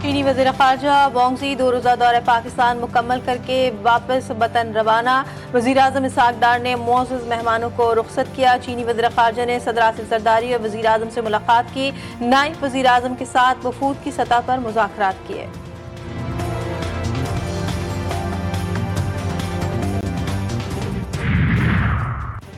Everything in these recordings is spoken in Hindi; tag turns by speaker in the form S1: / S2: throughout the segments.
S1: चीनी वज़ीर ख़ारजा वांग ज़ी 2 रोज़ा दौरे पाकिस्तान मुकम्मल करके वापस वतन रवाना। वज़ीर आज़म इसहाक डार ने मुअज़्ज़ज़ मेहमानों को रुख़सत किया। चीनी वज़ीर ख़ारजा ने सदर आसिफ ज़रदारी और वज़ीर आज़म से मुलाकात की। नायब वज़ीर आज़म के साथ वफ़ूद की सतह पर मुज़ाकरात किए।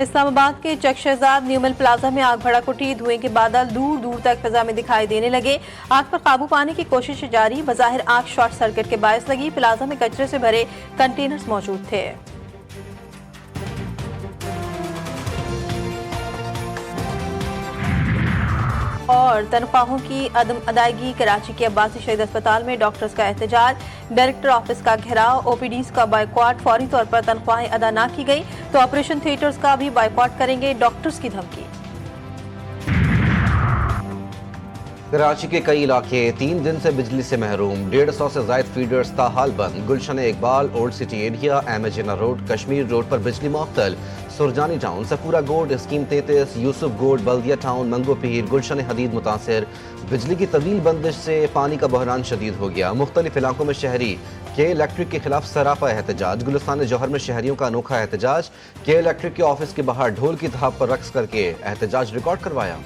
S1: इस्लामाबाद के चक शहजाद न्यूमल प्लाजा में आग भड़क उठी। धुएं के बादल दूर दूर तक फिजा में दिखाई देने लगे। आग पर काबू पाने की कोशिश जारी। बज़ाहिर आग शॉर्ट सर्किट के बायस लगी। प्लाजा में कचरे से भरे कंटेनर्स मौजूद थे। और तनख्वाहों की अदम अदायगी। कराची के अब्बासी शहीद अस्पताल में डॉक्टर्स का एहतजाज। डायरेक्टर ऑफिस का घेराव। ओपीडीज का बायकॉट। फौरी तौर पर तनख्वाहें अदा न की गई तो ऑपरेशन थिएटर्स का भी बायकॉट करेंगे, डॉक्टर्स की धमकी।
S2: कराची के कई इलाके 3 दिन से बिजली से महरूम। 150 से ज्यादा फीडर्स ताहाल बंद। Gulshan Iqbal, old city area, MA Jinnah road, Kashmir road पर बिजली मुअत्तल। सुरजानी टाउन, सफूरा गोड, स्कीम 33, यूसुफ गोड, बल्दिया टाउन, मंगो पीर, गुलशन हदीद मुतासिर। बिजली की तवील बंदिश से पानी का बहरान शदीद हो गया। मुख्तलिफ इलाकों में शहरी के इलेक्ट्रिक के खिलाफ सरापा एहतजाज। गुलिस्तान जौहर में शहरियों का अनोखा एहतजाज। के इलेक्ट्रिक के ऑफिस के बाहर ढोल की थाप पर रक्स करके एहतजाज रिकॉर्ड करवाया।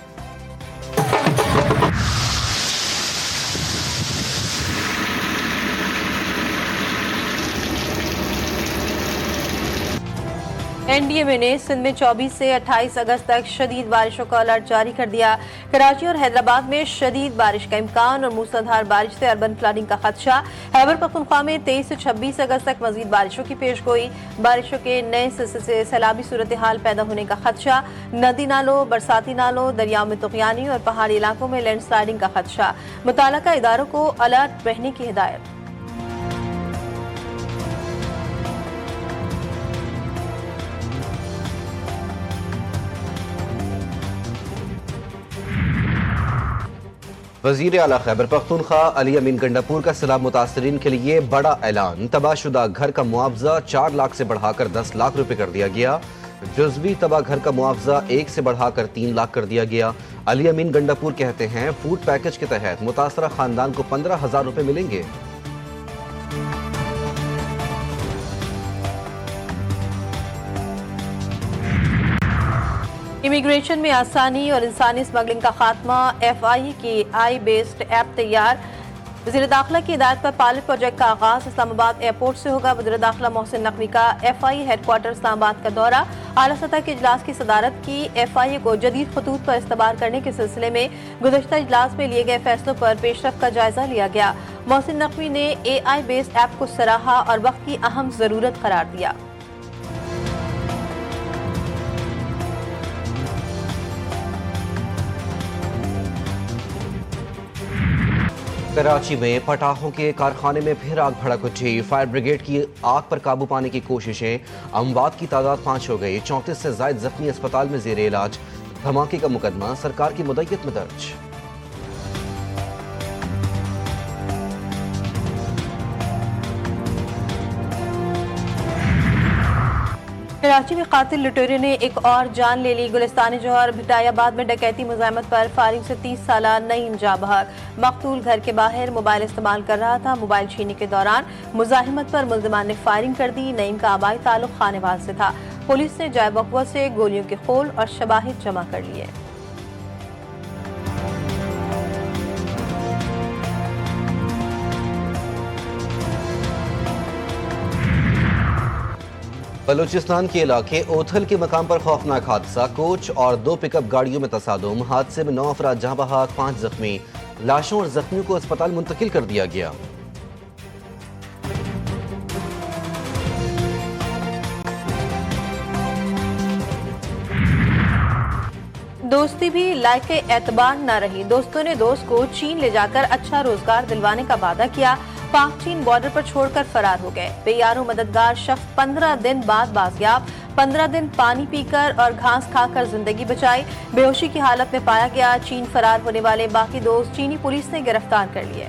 S1: एनडीएमए ने सिंध में 24 से 28 अगस्त तक शदीद बारिशों का अलर्ट जारी कर दिया। कराची और हैदराबाद में शदीद बारिश का इम्कान और मूसलाधार बारिश से अर्बन फ्लडिंग का खदशा। खैबर पख्तूनख्वा में 23 से 26 अगस्त तक मजीद बारिशों की पेशगोई। बारिशों के नए सिलसिले से सैलाबी सूरत हाल पैदा होने का खदशा। नदी नालों, बरसाती नालों, दरियाओं में तुग़यानी और पहाड़ी इलाकों में लैंडस्लाइडिंग का खदशा। मुताल्लिका इदारों को अलर्ट रहने की हिदायत।
S2: वज़ीर आला खैबर पख्तूनख्वा अली अमीन गंडापुर का सैलाब मुतासरीन के लिए बड़ा ऐलान। तबाहशुदा घर का मुआवजा 4 लाख से बढ़ाकर 10 लाख रुपए कर दिया गया। जुज़वी तबाह घर का मुआवजा 1 से बढ़ाकर 3 लाख कर दिया गया। अली अमीन गंडापुर कहते हैं फूड पैकेज के तहत मुतासरा खानदान को 15,000 रुपए मिलेंगे।
S1: इमिग्रेशन में आसानी और इंसानी स्मगलिंग का खात्मा। FIA की आई बेस्ड ऐप तैयार। वज़ीर दाखिला की हिदायत पर पायलट प्रोजेक्ट का आगाज इस्लामाबाद एयरपोर्ट से होगा। वज़ीर दाखिला मोहसिन नकवी का FIA हेडक्वार्टर इस्लामाबाद का दौरा। आला सतह के इजलास की सदारत की। FIA को जदीद खतूत पर इस्तेमाल करने के सिलसिले में गुज़श्ता इजलास में लिए गए फैसलों पर पेशरफ का जायजा लिया गया। मोहसिन नकवी ने AI बेस्ड ऐप को सराहा और वक्त की अहम ज़रूरत करार दिया।
S2: कराची में पटाखों के कारखाने में फिर आग भड़क उठी। फायर ब्रिगेड की आग पर काबू पाने की कोशिशें। अमवात की तादाद 5 हो गई। 34 से ज्यादा जख्मी अस्पताल में जेर इलाज। धमाके का मुकदमा सरकार की मुद्दत में दर्ज।
S1: कराची में कातिल लुटेरे ने एक और जान ले ली। गुलिस्तान जौहर भिटायाबाद में डकैती मुज़ाहमत पर फारिग से 30 साला नईम जा बहक। मकतूल घर के बाहर मोबाइल इस्तेमाल कर रहा था। मोबाइल छीनने के दौरान मुज़ाहमत पर मुल्ज़िमान ने फायरिंग कर दी। नईम का आबाई ताल्लुक खानेवाल से था। पुलिस ने जाए वक़्त से गोलियों के खोल और शवाहिद जमा कर लिए।
S2: बलूचिस्तान के इलाके ओथल के मकाम पर खौफनाक हादसा। कोच और 2 पिकअप गाड़ियों में तसादुम। हादसे में 9 अफराद जहां बहक, 5 जख्मी। लाशों और जख्मियों को अस्पताल मुंतकिल कर दिया गया।
S1: दोस्ती भी लायक एतबार न रही। दोस्तों ने दोस्त को चीन ले जाकर अच्छा रोजगार दिलवाने का वादा किया। पाक चीन बॉर्डर पर छोड़कर फरार हो गए। बेयारो मददगार शख्स 15 दिन बाद बाजियाब। 15 दिन पानी पीकर और घास खाकर जिंदगी बचाई। बेहोशी की हालत में पाया गया। चीन फरार होने वाले बाकी दोस्त चीनी पुलिस ने गिरफ्तार कर लिए।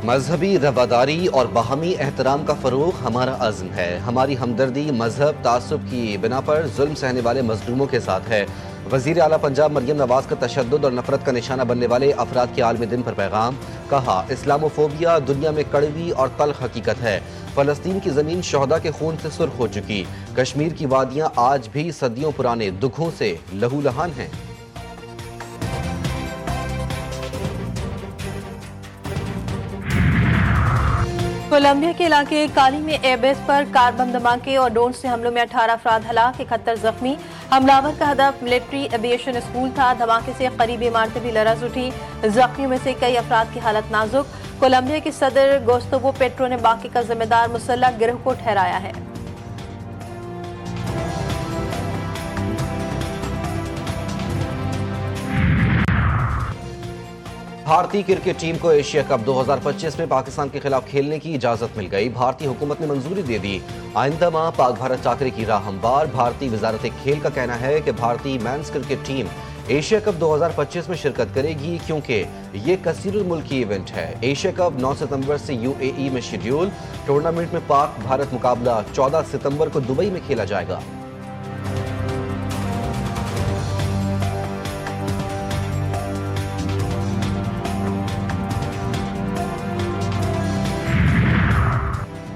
S2: मजहबी रवादारी और बाहमी एहतराम का फ़रोग़ हमारा अज़्म है। हमारी हमदर्दी मजहब तासुब की बिना पर जुल्म सहने वाले मजलूमों के साथ है। वज़ीर आला पंजाब मरियम नवाज का तशद्दुद और नफरत का निशाना बनने वाले अफराद के आलमी दिन पर पैगाम। कहा, इस्लामोफोबिया दुनिया में कड़वी और तल्ख हकीकत है। फ़लस्तीन की ज़मीन शहदा के खून से सुर्ख हो चुकी। कश्मीर की वादियाँ आज भी सदियों पुराने दुखों से लहूलुहान हैं।
S1: कोलंबिया के इलाके काली में एयरबेस पर कार बम धमाके और ड्रोन से हमलों में 18 अफराद हलाक, 71 जख्मी। हमलावर का हदफ मिलिट्री एविएशन स्कूल था। धमाके से करीबी इमारतें भी लरज उठी। जख्मियों में से कई अफराद की हालत नाजुक। कोलंबिया के सदर गुस्तावो पेट्रो ने बाकी का जिम्मेदार मुसल्लह गिरोह को ठहराया है।
S2: भारतीय क्रिकेट टीम को एशिया कप 2025 में पाकिस्तान के खिलाफ खेलने की इजाजत मिल गई। भारतीय हुकूमत ने मंजूरी दे दी। आइंदा माह पाक भारत चाकरे की राह हमवार। भारतीय वजारत खेल का कहना है कि भारतीय men's cricket team Asia cup 2025 में शिरकत करेगी, क्योंकि ये कसीरुल मुल्की इवेंट है। एशिया कप 9 सितंबर से UAE में शेड्यूल। टूर्नामेंट में पाक भारत मुकाबला 14 सितंबर को दुबई में खेला जाएगा।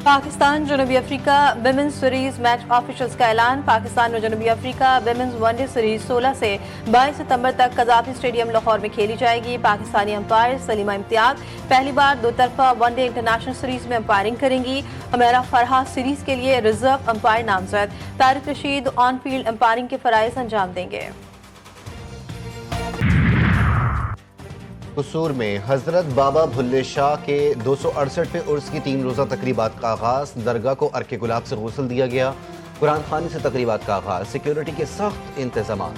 S1: पाकिस्तान जनूबी Africa women's series match officials का ऐलान। पाकिस्तान और जनूबी अफ्रीका विमेंस वनडे सीरीज 16 से 22 सितंबर तक कज़ाफी स्टेडियम लाहौर में खेली जाएगी। पाकिस्तानी अंपायर सलीमा इम्तियाज पहली बार दो तरफा वनडे इंटरनेशनल सीरीज में अंपायरिंग करेंगी। हमेरा फरहाद सीरीज के लिए रिजर्व अंपायर नामजद। Tariq Rashid on field umpiring के फराइज अंजाम देंगे।
S2: कसूर में हजरत बाबा भुल्ले शाह के 268वें उर्स की 3 रोज़ा तकरीबात का आगाज। दरगाह को अर्के गुलाब से गुस्ल दिया गया। कुरान खानी से तकरीबात का आगाज। सिक्योरिटी के सख्त इंतजामात।